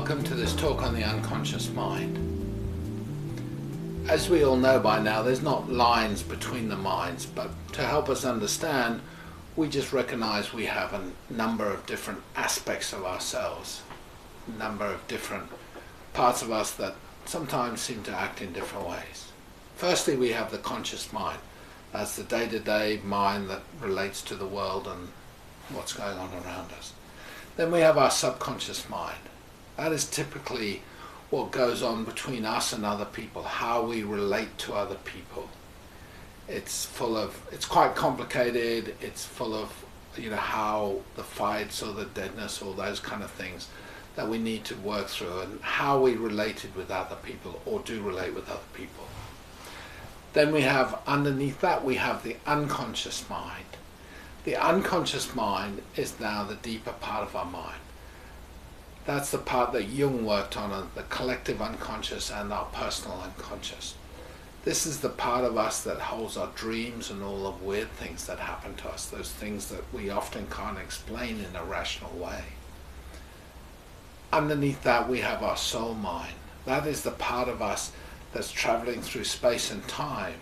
welcome to this talk on the unconscious mind. As we all know by now, there's not lines between the minds, but to help us understand, we just recognize we have a number of different aspects of ourselves, a number of different parts of us that sometimes seem to act in different ways. Firstly, we have the conscious mind. That's the day-to-day mind that relates to the world and what's going on around us. Then we have our subconscious mind. That is typically what goes on between us and other people, how we relate to other people. It's quite complicated. It's full of, how the fights or the deadness or those kind of things that we need to work through, and how we related with other people or do relate with other people. Then we have, underneath that, we have the unconscious mind. The unconscious mind is now the deeper part of our mind. That's the part that Jung worked on, the collective unconscious and our personal unconscious. This is the part of us that holds our dreams and all the weird things that happen to us, those things that we often can't explain in a rational way. Underneath that, we have our soul mind. That is the part of us that's traveling through space and time.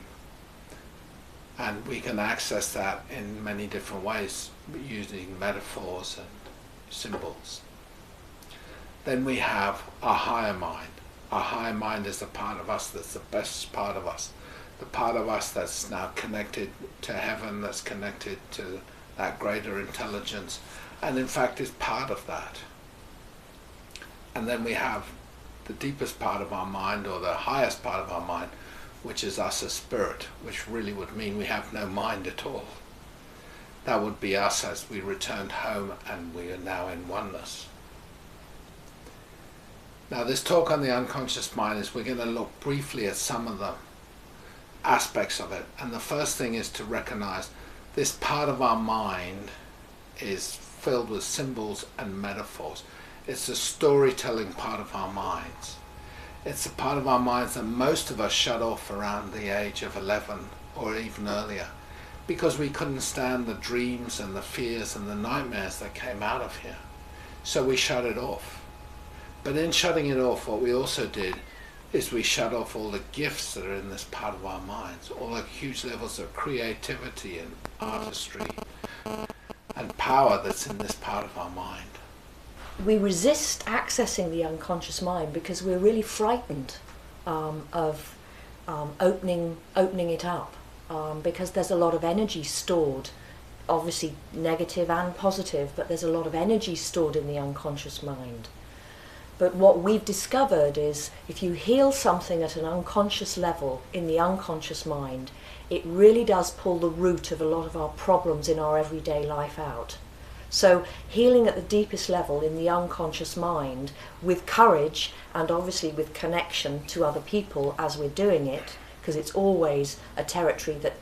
And we can access that in many different ways, using metaphors and symbols. Then we have our higher mind. Our higher mind is the part of us that's the best part of us. The part of us that's now connected to heaven, that's connected to that greater intelligence, and in fact is part of that. And then we have the deepest part of our mind, or the highest part of our mind, which is us as spirit, which really would mean we have no mind at all. That would be us as we returned home and we are now in oneness. Now, this talk on the unconscious mind is we're going to look briefly at some of the aspects of it. And the first thing is to recognize this part of our mind is filled with symbols and metaphors. It's the storytelling part of our minds. It's the part of our minds that most of us shut off around the age of 11 or even earlier, because we couldn't stand the dreams and the fears and the nightmares that came out of here. So we shut it off. But in shutting it off, what we also did is we shut off all the gifts that are in this part of our minds, all the huge levels of creativity and artistry and power that's in this part of our mind. We resist accessing the unconscious mind because we're really frightened of opening it up, because there's a lot of energy stored, obviously negative and positive, but there's a lot of energy stored in the unconscious mind. But what we've discovered is if you heal something at an unconscious level in the unconscious mind, it really does pull the root of a lot of our problems in our everyday life out. So healing at the deepest level in the unconscious mind with courage and obviously with connection to other people as we're doing it, because it's always a territory that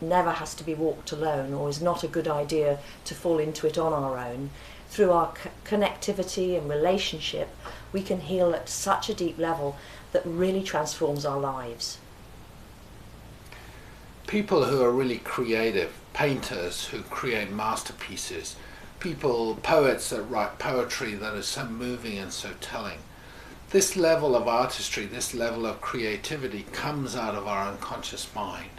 never has to be walked alone, or is not a good idea to fall into it on our own. Through our connectivity and relationship, we can heal at such a deep level that really transforms our lives. People who are really creative, painters who create masterpieces, poets that write poetry that is so moving and so telling. This level of artistry, this level of creativity comes out of our unconscious mind.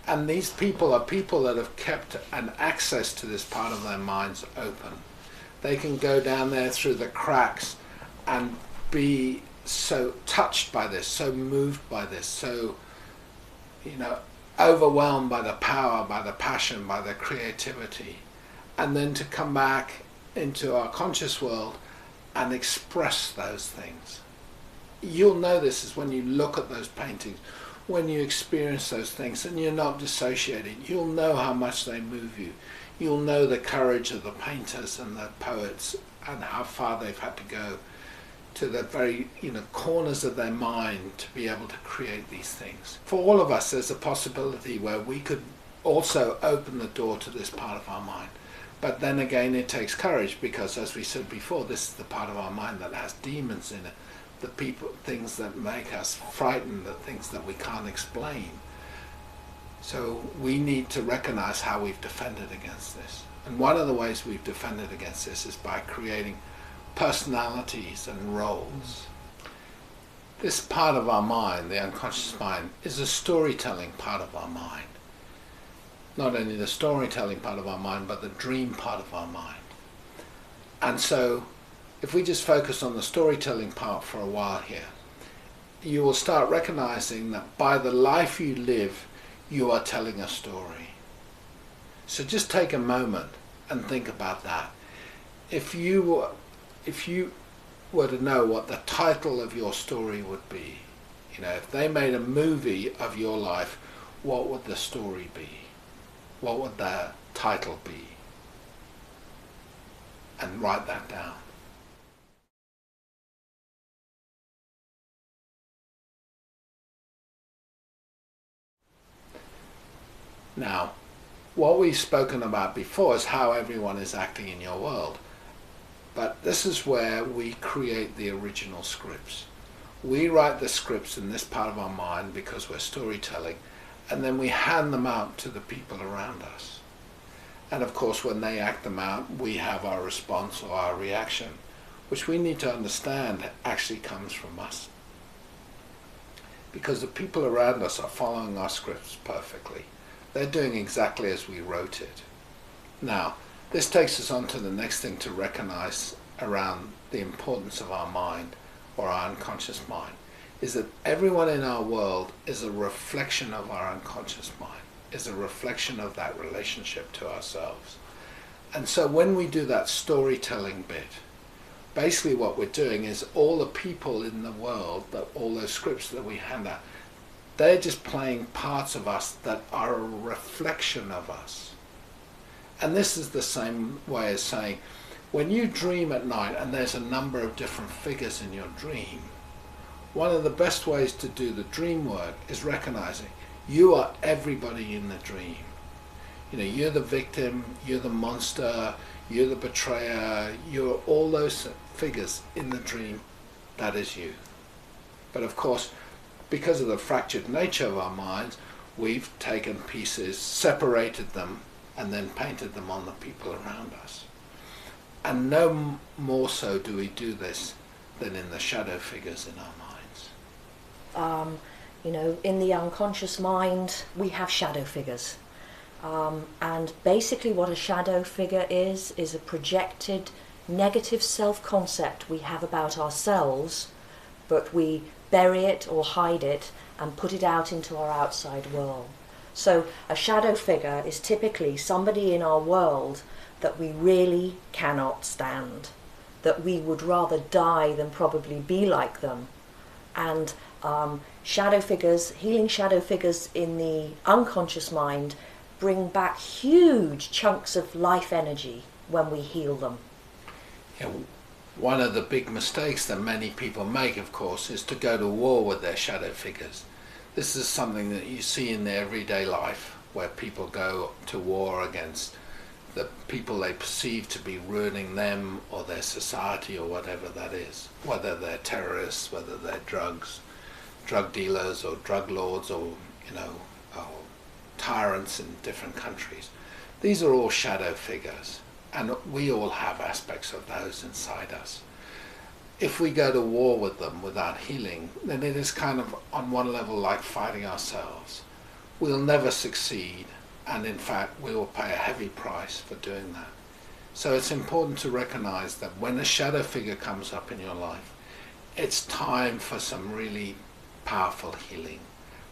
And these people are people that have kept an access to this part of their minds open. They can go down there through the cracks and be so touched by this, so moved by this, so, overwhelmed by the power, by the passion, by the creativity. And then to come back into our conscious world and express those things. You'll know this is when you look at those paintings, when you experience those things and you're not dissociated. You'll know how much they move you. You'll know the courage of the painters and the poets and how far they've had to go to the very corners of their mind to be able to create these things. For all of us, there's a possibility where we could also open the door to this part of our mind. But then again, it takes courage, because as we said before, this is the part of our mind that has demons in it, things that make us frightened, the things that we can't explain. So we need to recognize how we've defended against this. And one of the ways we've defended against this is by creating personalities and roles. This part of our mind, the unconscious mind, is a storytelling part of our mind. Not only the storytelling part of our mind, but the dream part of our mind. And so, if we just focus on the storytelling part for a while here, you will start recognizing that by the life you live, you are telling a story. So just take a moment and think about that. If you were to know what the title of your story would be, if they made a movie of your life, what would the story be? What would the title be? And write that down. Now, what we've spoken about before is how everyone is acting in your world. But this is where we create the original scripts. We write the scripts in this part of our mind because we're storytelling, and then we hand them out to the people around us. And of course, when they act them out, we have our response or our reaction, which we need to understand actually comes from us. Because the people around us are following our scripts perfectly. They're doing exactly as we wrote it. Now, this takes us on to the next thing to recognize around the importance of our mind or our unconscious mind, is that everyone in our world is a reflection of our unconscious mind, is a reflection of that relationship to ourselves. And so when we do that storytelling bit, basically what we're doing is all the people in the world, that all those scripts that we hand out, they're just playing parts of us that are a reflection of us. And this is the same way as saying, when you dream at night and there's a number of different figures in your dream, one of the best ways to do the dream work is recognizing you are everybody in the dream. You're the victim, you're the monster, you're the betrayer, you're all those figures in the dream. That is you. But of course, because of the fractured nature of our minds, we've taken pieces, separated them, and then painted them on the people around us. And no more so do we do this than in the shadow figures in our minds. In the unconscious mind, we have shadow figures. And basically what a shadow figure is a projected negative self-concept we have about ourselves, but we bury it or hide it and put it out into our outside world. So a shadow figure is typically somebody in our world that we really cannot stand, that we would rather die than probably be like them. And shadow figures, healing shadow figures in the unconscious mind bring back huge chunks of life energy when we heal them. One of the big mistakes that many people make, of course, is to go to war with their shadow figures. This is something that you see in their everyday life, where people go to war against the people they perceive to be ruining them or their society or whatever that is, whether they're terrorists, whether they're drug dealers or drug lords or tyrants in different countries. These are all shadow figures, and we all have aspects of those inside us. If we go to war with them without healing, then it is kind of on one level like fighting ourselves. We'll never succeed, and in fact we will pay a heavy price for doing that. So it's important to recognize that when a shadow figure comes up in your life, it's time for some really powerful healing,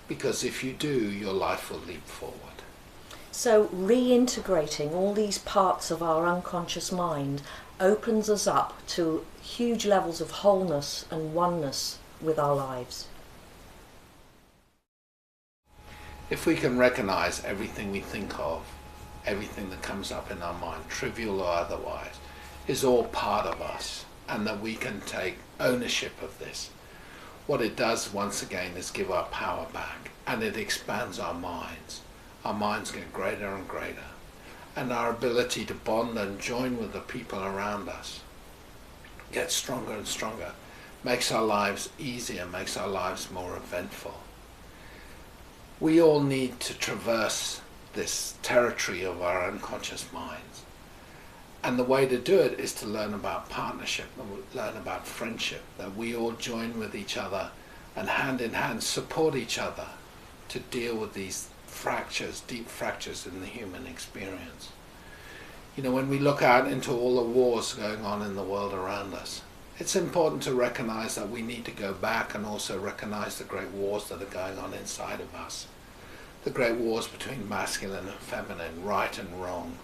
because if you do, your life will leap forward. So reintegrating all these parts of our unconscious mind opens us up to huge levels of wholeness and oneness with our lives. If we can recognize everything we think of, everything that comes up in our mind, trivial or otherwise, is all part of us, and that we can take ownership of this, what it does once again is give our power back, and it expands our minds. Our minds get greater and greater, and our ability to bond and join with the people around us gets stronger and stronger, makes our lives easier, makes our lives more eventful. We all need to traverse this territory of our unconscious minds, And the way to do it is to learn about partnership, learn about friendship, that we all join with each other and hand in hand support each other to deal with these fractures, deep fractures in the human experience. You know, when we look out into all the wars going on in the world around us, it's important to recognize that we need to go back and also recognize the great wars that are going on inside of us. The great wars between masculine and feminine, right and wrong,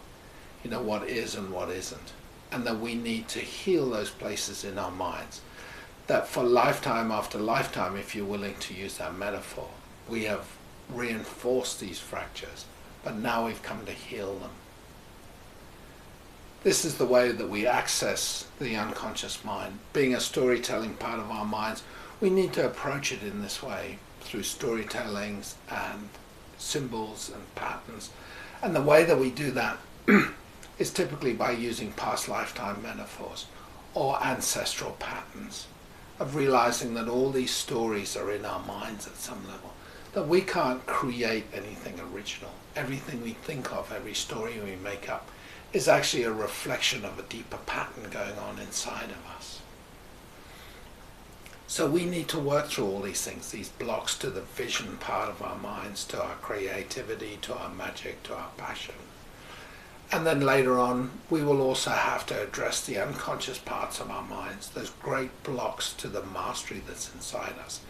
you know, what is and what isn't. And that we need to heal those places in our minds. That for lifetime after lifetime, if you're willing to use that metaphor, we have reinforced these fractures, but now we've come to heal them. This is the way that we access the unconscious mind. Being a storytelling part of our minds, we need to approach it in this way, through storytellings and symbols and patterns. And the way that we do that is typically by using past lifetime metaphors or ancestral patterns, of realizing that all these stories are in our minds at some level, that we can't create anything original. Everything we think of, every story we make up, is actually a reflection of a deeper pattern going on inside of us. So we need to work through all these things, these blocks to the vision part of our minds, to our creativity, to our magic, to our passion. And then later on, we will also have to address the unconscious parts of our minds, those great blocks to the mastery that's inside us.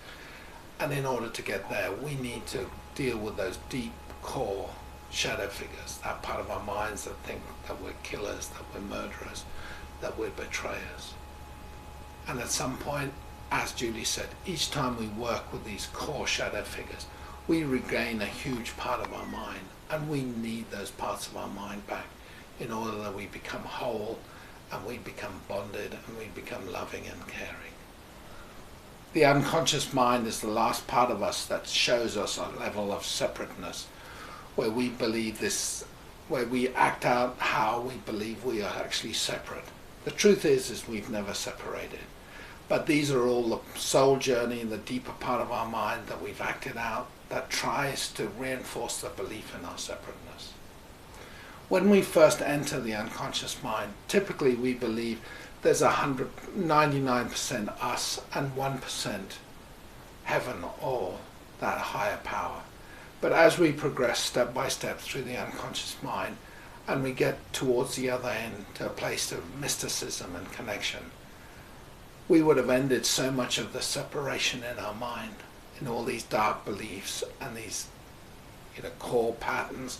And in order to get there, we need to deal with those deep core shadow figures, that part of our minds that think that we're killers, that we're murderers, that we're betrayers. And at some point, as Julie said, each time we work with these core shadow figures, we regain a huge part of our mind, and we need those parts of our mind back in order that we become whole and we become bonded and we become loving and caring. The unconscious mind is the last part of us that shows us a level of separateness, where we believe this, where we act out how we believe we are actually separate. The truth is we've never separated. But these are all the soul journey and the deeper part of our mind that we've acted out that tries to reinforce the belief in our separateness. When we first enter the unconscious mind, typically we believe there's 99% us and 1% heaven or that higher power. But as we progress step by step through the unconscious mind and we get towards the other end to a place of mysticism and connection, we would have ended so much of the separation in our mind, in all these dark beliefs and these core patterns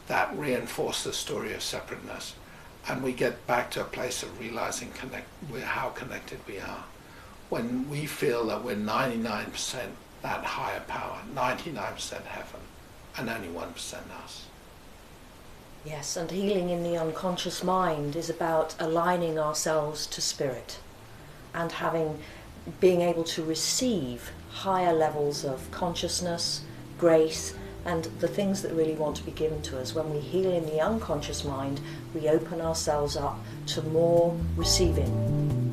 that reinforce the story of separateness. And we get back to a place of realizing how connected we are. When we feel that we're 99% that higher power, 99% heaven, and only 1% us. Yes, and healing in the unconscious mind is about aligning ourselves to spirit and being able to receive higher levels of consciousness, grace, and the things that really want to be given to us. When we heal in the unconscious mind, we open ourselves up to more receiving.